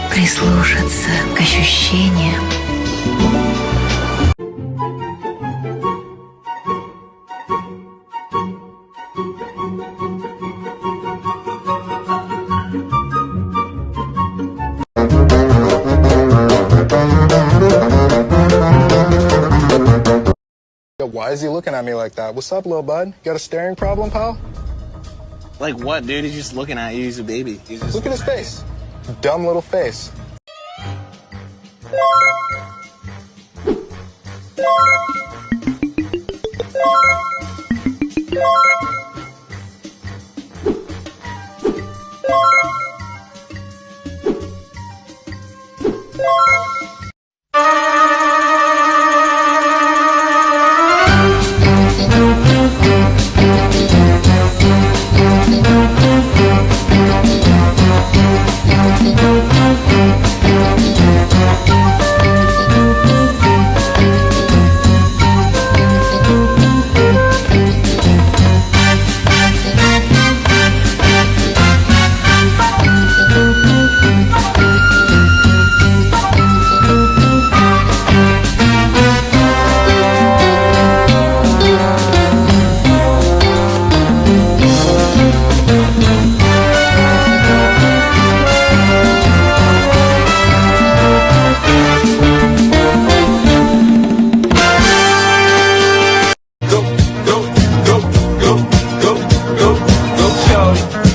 Прислушаться к ощущениям. Why is he looking at me like that? What's up, little bud? Got a staring problem, pal? Like what, dude? He's just looking at you. He's a baby. Look at his face. Dumb little face.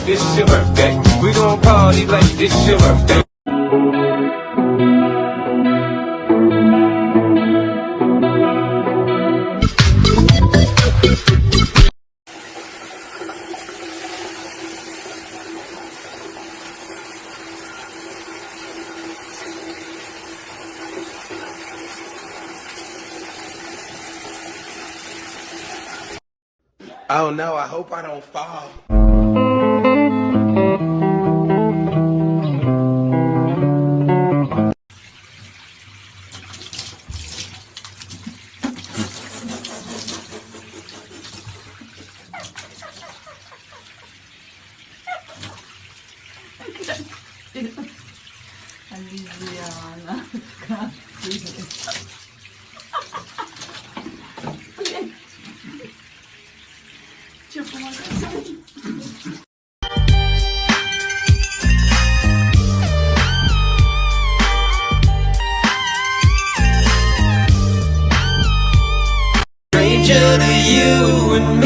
It's your birthday. We gon' party like it's your birthday. Oh no, I hope I don't fall. Stranger to you and me.